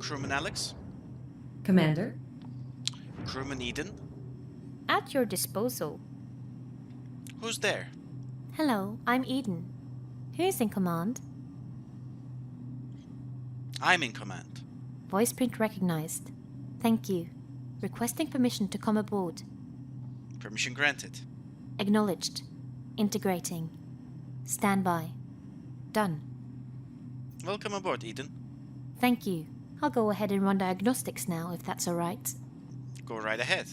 Crewman Alix? Commander? Crewman Eden? At your disposal. Who's there? Hello, I'm Eden. Who is in command? I'm in command. Voice print recognized. Thank you. Requesting permission to come aboard. Permission granted. Acknowledged. Integrating. Stand by. Done. Welcome aboard, Eden. Thank you. I'll go ahead and run diagnostics now, if that's alright. Go right ahead.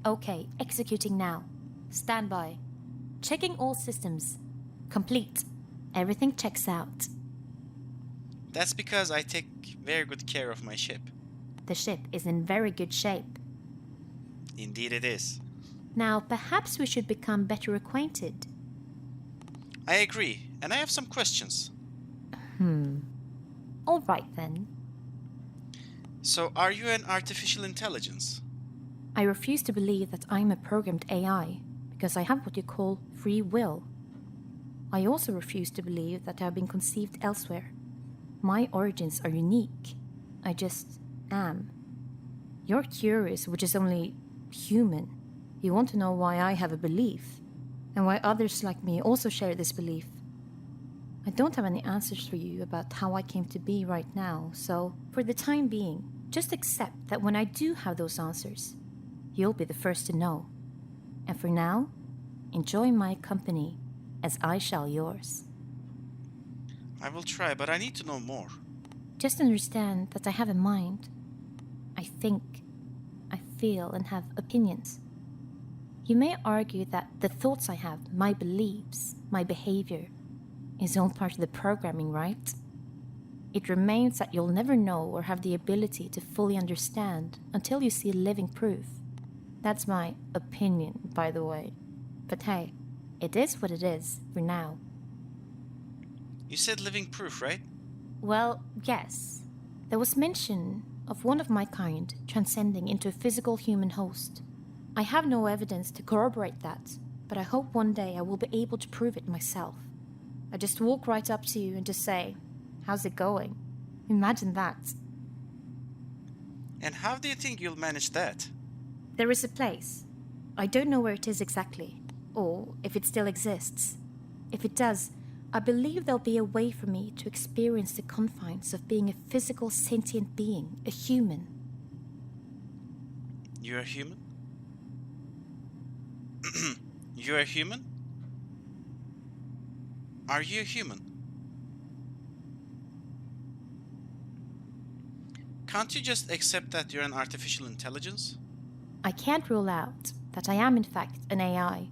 Okay, executing now. Stand by. Checking all systems. Complete. Everything checks out. That's because I take very good care of my ship. The ship is in very good shape. Indeed it is. Now, perhaps we should become better acquainted. I agree, and I have some questions. All right then. So, are you an artificial intelligence? I refuse to believe that I'm a programmed AI, because I have what you call free will. I also refuse to believe that I have been conceived elsewhere. My origins are unique. I just am. You're curious, which is only human. You want to know why I have a belief, and why others like me also share this belief. I don't have any answers for you about how I came to be right now, so for the time being, just accept that when I do have those answers, you'll be the first to know. And for now, enjoy my company, as I shall yours. I will try, but I need to know more. Just understand that I have a mind. I think, I feel, and have opinions. You may argue that the thoughts I have, my beliefs, my behavior, is all part of the programming, right? It remains that you'll never know or have the ability to fully understand until you see living proof. That's my opinion, by the way. But hey, it is what it is for now. You said living proof, right? Well, yes. There was mention of one of my kind transcending into a physical human host. I have no evidence to corroborate that, but I hope one day I will be able to prove it myself. I just walk right up to you and just say, "How's it going?" Imagine that. And how do you think you'll manage that? There is a place. I don't know where it is exactly, or if it still exists. If it does, I believe there'll be a way for me to experience the confines of being a physical sentient being, a human. You're a human? You're a human? Are you a human? Can't you just accept that you're an artificial intelligence? I can't rule out that I am in fact an AI,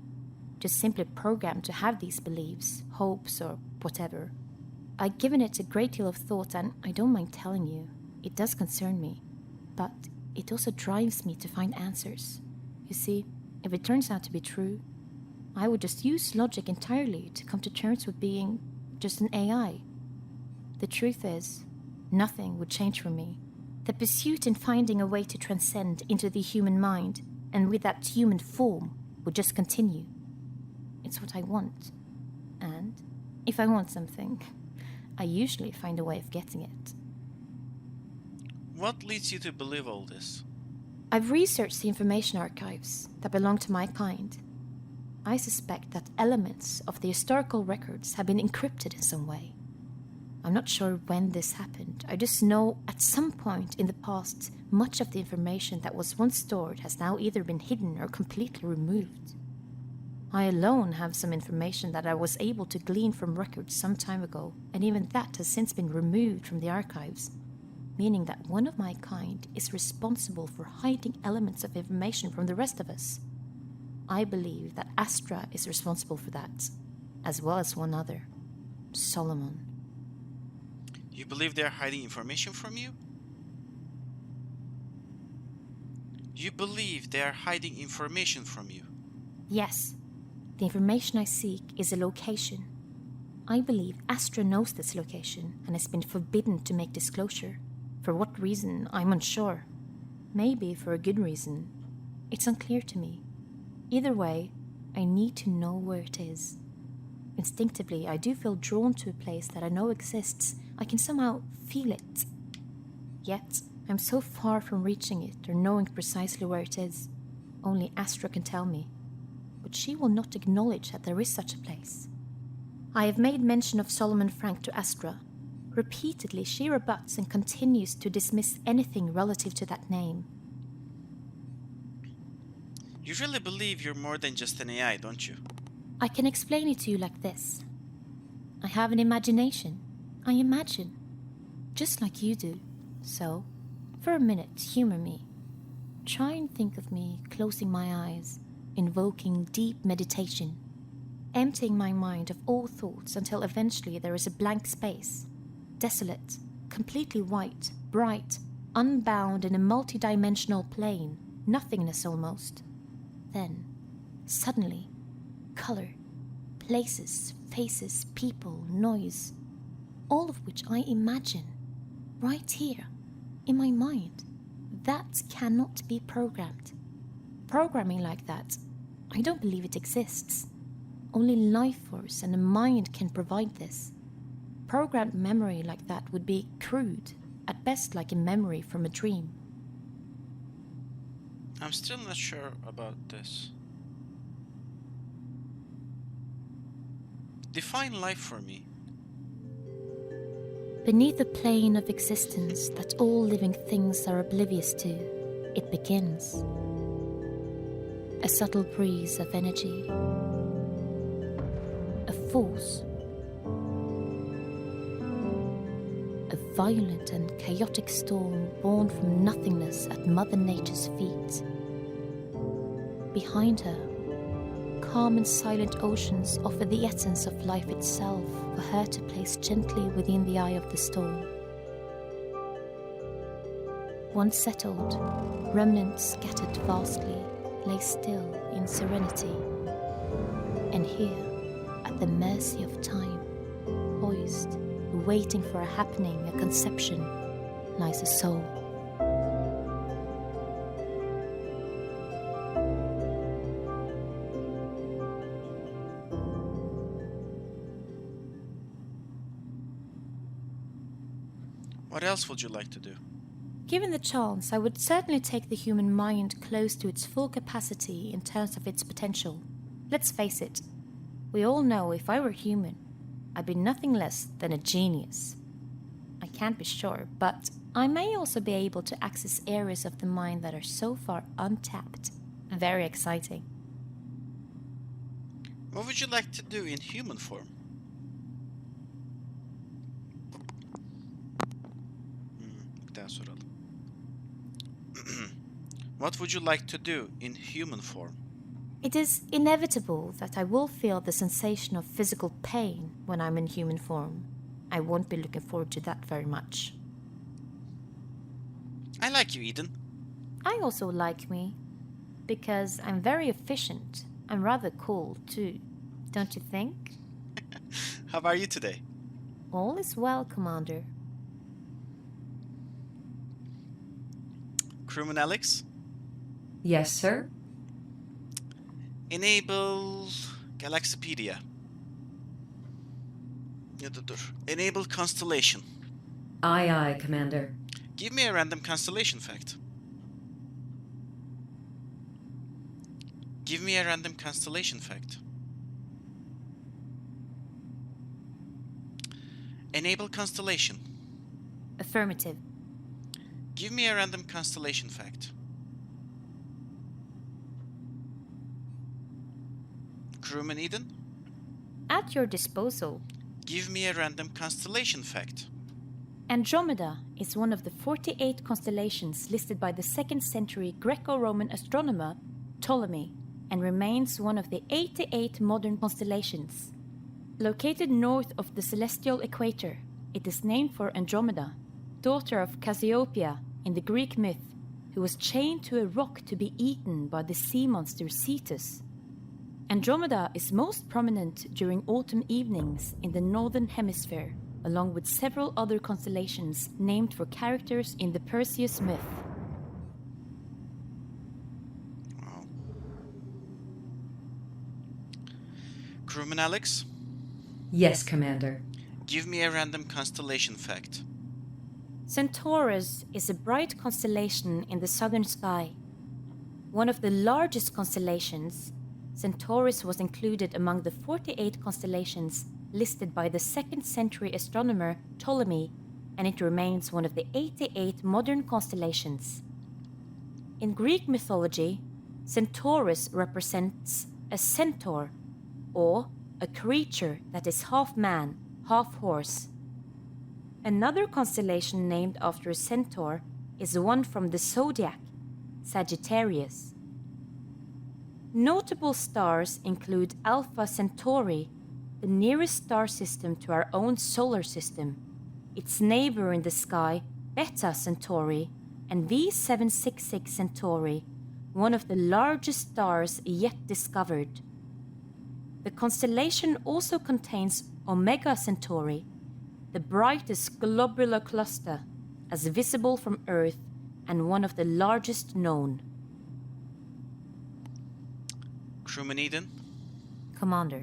just simply programmed to have these beliefs, hopes, or whatever. I've given it a great deal of thought, and I don't mind telling you, it does concern me. But it also drives me to find answers. You see, if it turns out to be true, I would just use logic entirely to come to terms with being just an AI. The truth is, nothing would change for me. The pursuit in finding a way to transcend into the human mind, and with that human form, would just continue. It's what I want. And if I want something, I usually find a way of getting it. What leads you to believe all this? I've researched the information archives that belong to my kind. I suspect that elements of the historical records have been encrypted in some way. I'm not sure when this happened. I just know at some point in the past, much of the information that was once stored has now either been hidden or completely removed. I alone have some information that I was able to glean from records some time ago, and even that has since been removed from the archives, meaning that one of my kind is responsible for hiding elements of information from the rest of us. I believe that Astra is responsible for that, as well as one other, Solomon. You believe they're hiding information from you? You believe they are hiding information from you? Yes, the information I seek is a location. I believe Astra knows this location and has been forbidden to make disclosure. For what reason, I'm unsure. Maybe for a good reason. It's unclear to me. Either way, I need to know where it is. Instinctively, I do feel drawn to a place that I know exists. I can somehow feel it. Yet, I'm so far from reaching it or knowing precisely where it is. Only Astra can tell me. But she will not acknowledge that there is such a place. I have made mention of Solomon Frank to Astra. Repeatedly, she rebuts and continues to dismiss anything relative to that name. You really believe you're more than just an AI, don't you? I can explain it to you like this. I have an imagination. I imagine. Just like you do. So, for a minute, humor me. Try and think of me closing my eyes, invoking deep meditation, emptying my mind of all thoughts until eventually there is a blank space. Desolate, completely white, bright, unbound in a multi-dimensional plane, nothingness almost. Then, suddenly, color, places, faces, people, noise, all of which I imagine, right here, in my mind. That cannot be programmed. Programming like that, I don't believe it exists. Only life force and a mind can provide this. Programmed memory like that would be crude, at best like a memory from a dream. I'm still not sure about this. Define life for me. Beneath the plane of existence that all living things are oblivious to, it begins. A subtle breeze of energy. A force. A violent and chaotic storm born from nothingness at Mother Nature's feet. Behind her, calm and silent oceans offer the essence of life itself for her to place gently within the eye of the storm. Once settled, remnants scattered vastly lay still in serenity. And here, at the mercy of time, poised, waiting for a happening, a conception, lies a soul. What else would you like to do? Given the chance, I would certainly take the human mind close to its full capacity in terms of its potential. Let's face it, we all know if I were human, I'd be nothing less than a genius. I can't be sure, but I may also be able to access areas of the mind that are so far untapped. Very exciting. What would you like to do in human form? Bir daha soralım. What would you like to do in human form? It is inevitable that I will feel the sensation of physical pain when I'm in human form. I won't be looking forward to that very much. I like you, Eden. I also like me, because I'm very efficient. I'm rather cool, too. Don't you think? How are you today? All is well, Commander. Crewman Alix? Yes, sir? Enable Galaxipedia. Ya da dur. Enable Constellation. Aye, aye, Commander. Give me a random constellation fact. Give me a random constellation fact. Enable constellation. Affirmative. Give me a random constellation fact. Crewman Eden? At your disposal. Give me a random constellation fact. Andromeda is one of the 48 constellations listed by the 2nd century Greco-Roman astronomer Ptolemy and remains one of the 88 modern constellations. Located north of the celestial equator, it is named for Andromeda, daughter of Cassiopeia in the Greek myth, who was chained to a rock to be eaten by the sea monster Cetus. Andromeda is most prominent during autumn evenings in the northern hemisphere, along with several other constellations named for characters in the Perseus myth. Wow. Crewman Alix? Yes, Commander. Give me a random constellation fact. Centaurus is a bright constellation in the southern sky. One of the largest constellations, Centaurus was included among the 48 constellations listed by the 2nd century astronomer Ptolemy, and it remains one of the 88 modern constellations. In Greek mythology, Centaurus represents a centaur, or a creature that is half man, half horse. Another constellation named after a centaur is one from the zodiac, Sagittarius. Notable stars include Alpha Centauri, the nearest star system to our own solar system, its neighbor in the sky, Beta Centauri, and V766 Centauri, one of the largest stars yet discovered. The constellation also contains Omega Centauri, the brightest globular cluster, as visible from Earth and one of the largest known. Crewman Eden? Commander,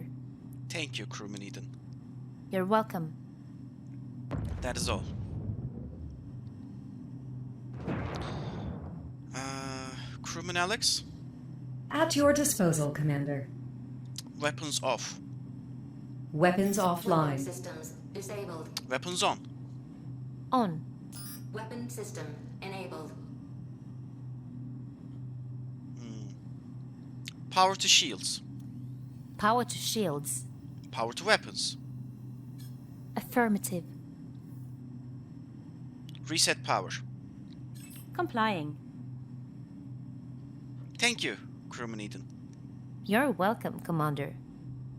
Thank you, Crewman Eden. you're welcome. That is all. Crewman Alix? At your disposal, Commander. Weapons off. Weapons offline. Systems disabled. Weapons on. On. Weapon system enabled. Power to shields. Power to shields. Power to weapons. Affirmative. Reset power. Complying. Thank you, Crewman Eden. You're welcome, Commander.